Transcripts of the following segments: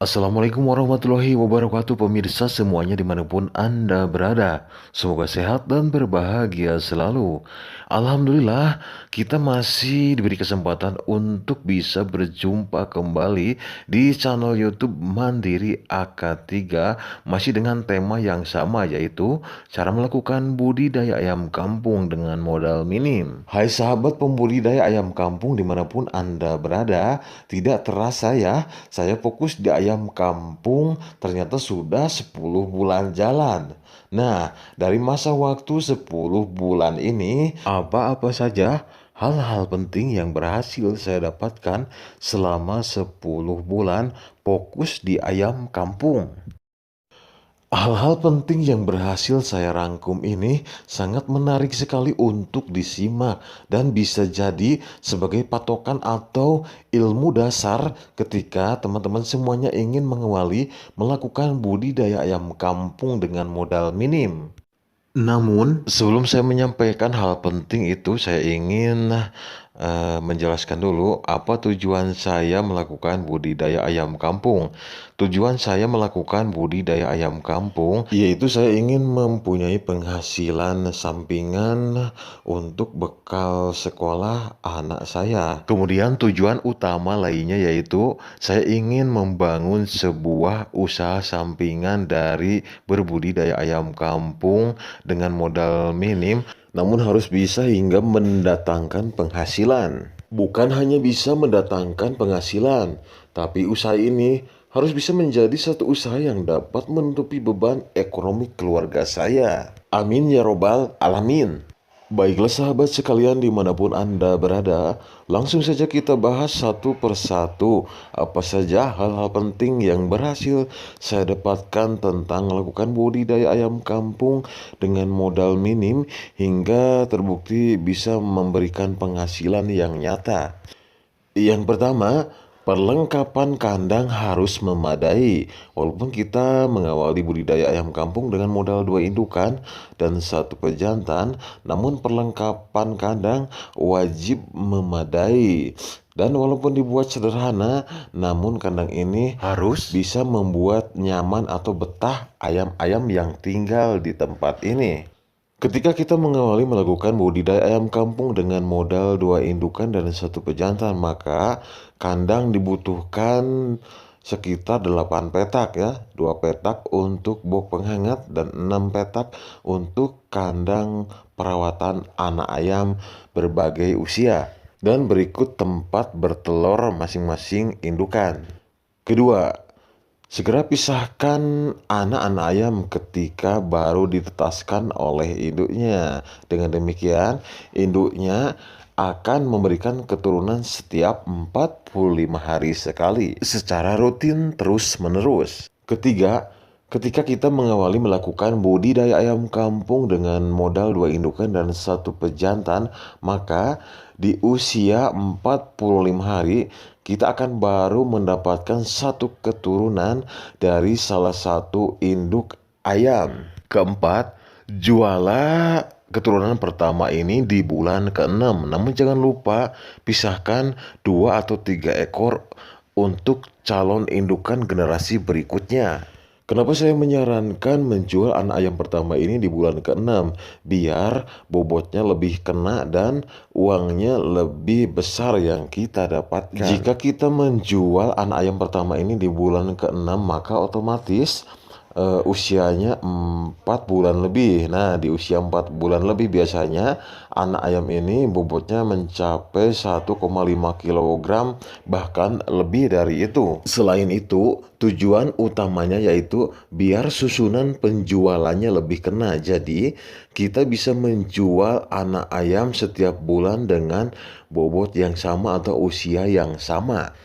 Assalamualaikum warahmatullahi wabarakatuh pemirsa semuanya dimanapun Anda berada. Semoga sehat dan berbahagia selalu. Alhamdulillah kita masih diberi kesempatan untuk bisa berjumpa kembali di channel YouTube Mandiri AK3 masih dengan tema yang sama yaitu cara melakukan budidaya ayam kampung dengan modal minim. Hai sahabat pembudidaya ayam kampung dimanapun Anda berada, tidak terasa ya saya fokus di ayam kampung ternyata sudah 10 bulan jalan. Nah, dari masa waktu 10 bulan ini, apa-apa saja hal-hal penting yang berhasil saya dapatkan selama 10 bulan fokus di ayam kampung. Hal-hal penting yang berhasil saya rangkum ini sangat menarik sekali untuk disimak dan bisa jadi sebagai patokan atau ilmu dasar ketika teman-teman semuanya ingin mengawali melakukan budidaya ayam kampung dengan modal minim. Namun, sebelum saya menyampaikan hal penting itu, saya ingin menjelaskan dulu apa tujuan saya melakukan budidaya ayam kampung. Tujuan saya melakukan budidaya ayam kampung yaitu saya ingin mempunyai penghasilan sampingan untuk bekal sekolah anak saya. Kemudian tujuan utama lainnya yaitu saya ingin membangun sebuah usaha sampingan dari berbudidaya ayam kampung dengan modal minim, namun harus bisa hingga mendatangkan penghasilan. Bukan hanya bisa mendatangkan penghasilan, tapi usaha ini harus bisa menjadi satu usaha yang dapat menutupi beban ekonomi keluarga saya. Amin ya robbal alamin. Baiklah sahabat sekalian dimanapun Anda berada, langsung saja kita bahas satu persatu apa saja hal-hal penting yang berhasil saya dapatkan tentang melakukan budidaya ayam kampung dengan modal minim hingga terbukti bisa memberikan penghasilan yang nyata. Yang pertama, perlengkapan kandang harus memadai. Walaupun kita mengawali budidaya ayam kampung dengan modal 2 indukan dan 1 pejantan, namun perlengkapan kandang wajib memadai. Dan walaupun dibuat sederhana, namun kandang ini harus bisa membuat nyaman atau betah ayam-ayam yang tinggal di tempat ini. Ketika kita mengawali melakukan budidaya ayam kampung dengan modal 2 indukan dan 1 pejantan, maka kandang dibutuhkan sekitar 8 petak ya, 2 petak untuk box penghangat dan 6 petak untuk kandang perawatan anak ayam berbagai usia. Dan berikut tempat bertelur masing-masing indukan. Kedua, segera pisahkan anak-anak ayam ketika baru ditetaskan oleh induknya. Dengan demikian, induknya akan memberikan keturunan setiap 45 hari sekali secara rutin terus-menerus. Ketiga, ketika kita mengawali melakukan budidaya ayam kampung dengan modal 2 indukan dan 1 pejantan, maka di usia 45 hari kita akan baru mendapatkan 1 keturunan dari salah satu induk ayam. Keempat, jualah keturunan pertama ini di bulan ke-6. Namun jangan lupa pisahkan 2 atau 3 ekor untuk calon indukan generasi berikutnya. Kenapa saya menyarankan menjual anak ayam pertama ini di bulan ke-6? Biar bobotnya lebih kena dan uangnya lebih besar yang kita dapatkan. Jika kita menjual anak ayam pertama ini di bulan ke-6, maka otomatis usianya 4 bulan lebih. Nah, di usia 4 bulan lebih biasanya anak ayam ini bobotnya mencapai 1,5 kg bahkan lebih dari itu. Selain itu, tujuan utamanya yaitu biar susunan penjualannya lebih kena. Jadi, kita bisa menjual anak ayam setiap bulan dengan bobot yang sama atau usia yang sama.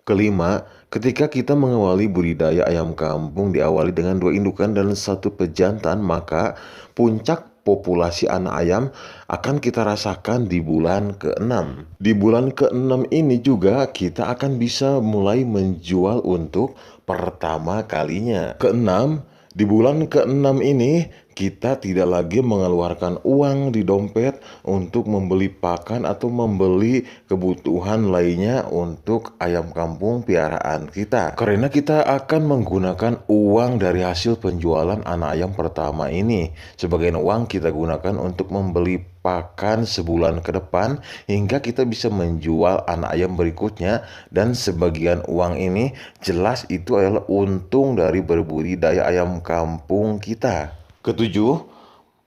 Kelima, ketika kita mengawali budidaya ayam kampung diawali dengan 2 indukan dan 1 pejantan, maka puncak populasi anak ayam akan kita rasakan di bulan ke-6. Di bulan ke-6 ini juga kita akan bisa mulai menjual untuk pertama kalinya. Keenam, di bulan ke-6 ini kita tidak lagi mengeluarkan uang di dompet untuk membeli pakan atau membeli kebutuhan lainnya untuk ayam kampung piaraan kita. Karena kita akan menggunakan uang dari hasil penjualan anak ayam pertama ini. Sebagian uang kita gunakan untuk membeli pakan sebulan ke depan hingga kita bisa menjual anak ayam berikutnya, dan sebagian uang ini jelas itu adalah untung dari berbudidaya ayam kampung kita. Ketujuh,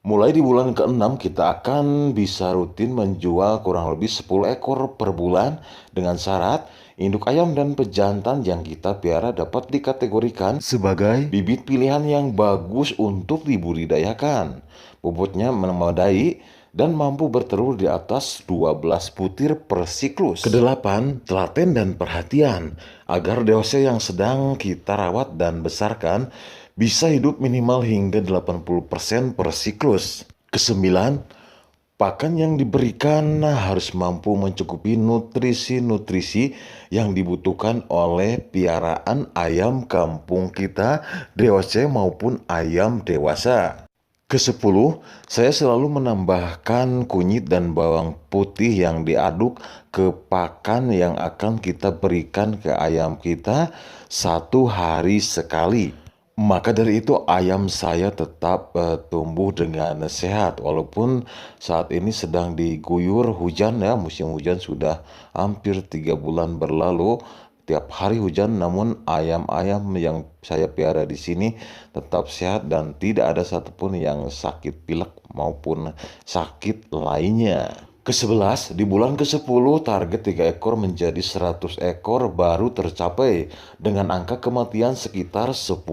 mulai di bulan ke-6 kita akan bisa rutin menjual kurang lebih 10 ekor per bulan dengan syarat induk ayam dan pejantan yang kita piara dapat dikategorikan sebagai bibit pilihan yang bagus untuk dibudidayakan. Bobotnya memadai dan mampu bertelur di atas 12 butir per siklus. Kedelapan, telaten dan perhatian agar dewasa yang sedang kita rawat dan besarkan bisa hidup minimal hingga 80% per siklus. Kesembilan, pakan yang diberikan harus mampu mencukupi nutrisi-nutrisi yang dibutuhkan oleh piaraan ayam kampung kita, dewasa maupun ayam dewasa. Kesepuluh, saya selalu menambahkan kunyit dan bawang putih yang diaduk ke pakan yang akan kita berikan ke ayam kita 1 hari sekali. Maka dari itu ayam saya tetap tumbuh dengan sehat walaupun saat ini sedang diguyur hujan ya, musim hujan sudah hampir 3 bulan berlalu. Tiap hari hujan, namun ayam-ayam yang saya piara di sini tetap sehat dan tidak ada satupun yang sakit pilek maupun sakit lainnya. Ke-11, di bulan ke-10 target 3 ekor menjadi 100 ekor baru tercapai dengan angka kematian sekitar 10%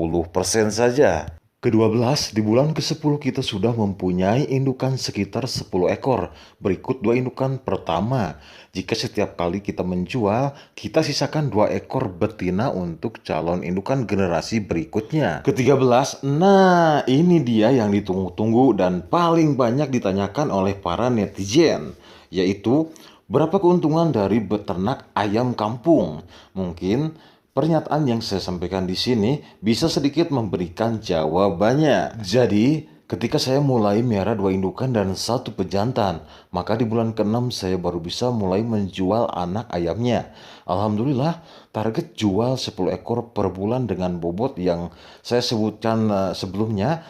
saja. Ke-12, di bulan ke-10 kita sudah mempunyai indukan sekitar 10 ekor. Berikut 2 indukan pertama. Jika setiap kali kita menjual, kita sisakan 2 ekor betina untuk calon indukan generasi berikutnya. Ke-13, nah ini dia yang ditunggu-tunggu dan paling banyak ditanyakan oleh para netizen, yaitu berapa keuntungan dari beternak ayam kampung? Mungkin pernyataan yang saya sampaikan di sini bisa sedikit memberikan jawabannya. Jadi, ketika saya mulai miara 2 indukan dan 1 pejantan, maka di bulan ke-6 saya baru bisa mulai menjual anak ayamnya. Alhamdulillah, target jual 10 ekor per bulan dengan bobot yang saya sebutkan sebelumnya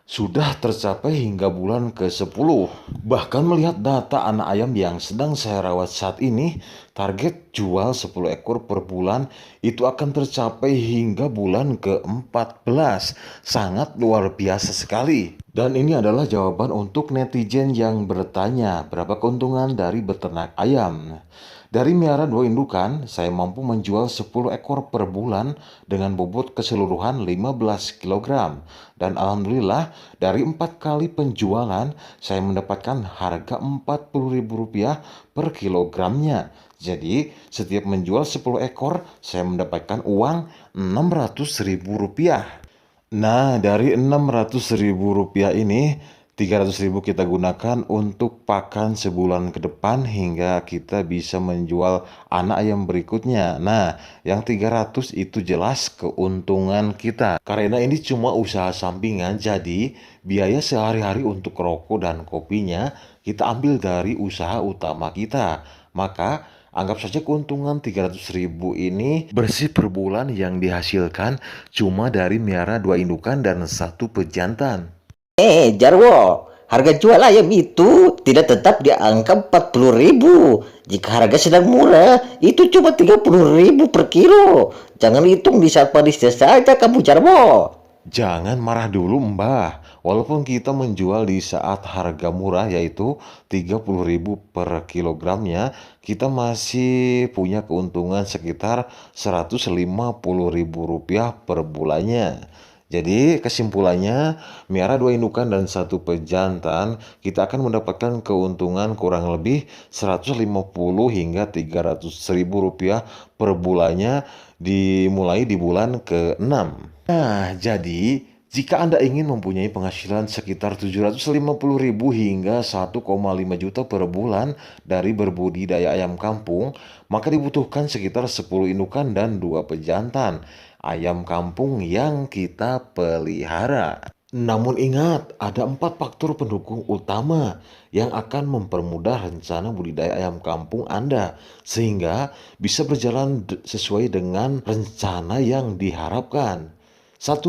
sudah tercapai hingga bulan ke-10. Bahkan melihat data anak ayam yang sedang saya rawat saat ini, target jual 10 ekor per bulan itu akan tercapai hingga bulan ke-14. Sangat luar biasa sekali. Dan ini adalah jawaban untuk netizen yang bertanya berapa keuntungan dari beternak ayam. Dari miara 2 indukan, saya mampu menjual 10 ekor per bulan dengan bobot keseluruhan 15 kg. Dan alhamdulillah, dari 4 kali penjualan, saya mendapatkan harga Rp40.000 per kilogramnya. Jadi, setiap menjual 10 ekor, saya mendapatkan uang Rp600.000. Nah, dari Rp600.000 ini, Rp300.000 kita gunakan untuk pakan sebulan ke depan hingga kita bisa menjual anak ayam berikutnya. Nah, yang 300 itu jelas keuntungan kita. Karena ini cuma usaha sampingan, jadi biaya sehari-hari untuk rokok dan kopinya kita ambil dari usaha utama kita. Maka anggap saja keuntungan 300.000 ini bersih per bulan yang dihasilkan cuma dari miara 2 indukan dan 1 pejantan. Jarwo, harga jual ayam itu tidak tetap di angka 40.000. Jika harga sedang murah, itu cuma 30.000 per kilo. Jangan hitung di saat panisnya saja kamu, Jarwo. Jangan marah dulu Mbah, walaupun kita menjual di saat harga murah yaitu 30.000 per kilogramnya, kita masih punya keuntungan sekitar Rp150.000 per bulannya. Jadi kesimpulannya, miara 2 indukan dan 1 pejantan, kita akan mendapatkan keuntungan kurang lebih 150 hingga 300.000 rupiah per bulannya dimulai di bulan ke-6. Nah, jadi jika Anda ingin mempunyai penghasilan sekitar 750.000 hingga 1,5 juta per bulan dari berbudidaya ayam kampung, maka dibutuhkan sekitar 10 indukan dan 2 pejantan ayam kampung yang kita pelihara. Namun ingat, ada 4 faktor pendukung utama yang akan mempermudah rencana budidaya ayam kampung Anda sehingga bisa berjalan sesuai dengan rencana yang diharapkan. 1.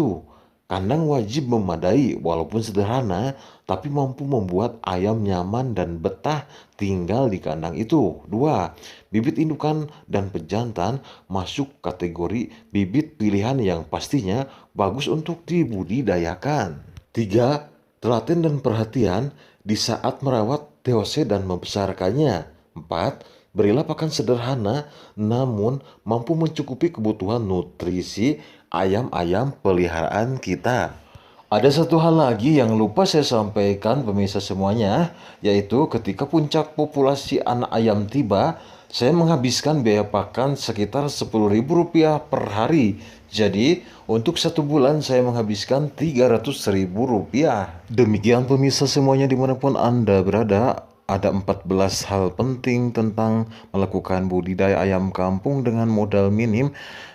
Kandang wajib memadai walaupun sederhana tapi mampu membuat ayam nyaman dan betah tinggal di kandang itu. 2. Bibit indukan dan pejantan masuk kategori bibit pilihan yang pastinya bagus untuk dibudidayakan. 3. Telaten dan perhatian di saat merawat TOC dan membesarkannya. 4. Berilah pakan sederhana namun mampu mencukupi kebutuhan nutrisi ayam-ayam peliharaan kita. Ada satu hal lagi yang lupa saya sampaikan pemirsa semuanya, yaitu ketika puncak populasi anak ayam tiba, saya menghabiskan biaya pakan sekitar Rp10.000 per hari. Jadi, untuk 1 bulan saya menghabiskan Rp300.000. Demikian pemirsa semuanya dimanapun Anda berada, ada 14 hal penting tentang melakukan budidaya ayam kampung dengan modal minim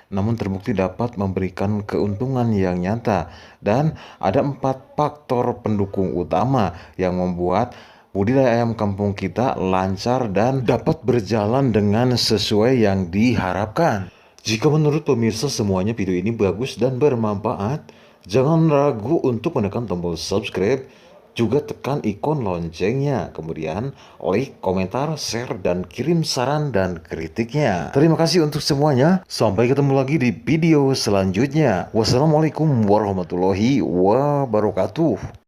namun terbukti dapat memberikan keuntungan yang nyata. Dan ada 4 faktor pendukung utama yang membuat budidaya ayam kampung kita lancar dan dapat berjalan dengan sesuai yang diharapkan. Jika menurut pemirsa semuanya video ini bagus dan bermanfaat, jangan ragu untuk menekan tombol subscribe, juga tekan ikon loncengnya, kemudian like, komentar, share, dan kirim saran dan kritiknya. Terima kasih untuk semuanya. Sampai ketemu lagi di video selanjutnya. Wassalamualaikum warahmatullahi wabarakatuh.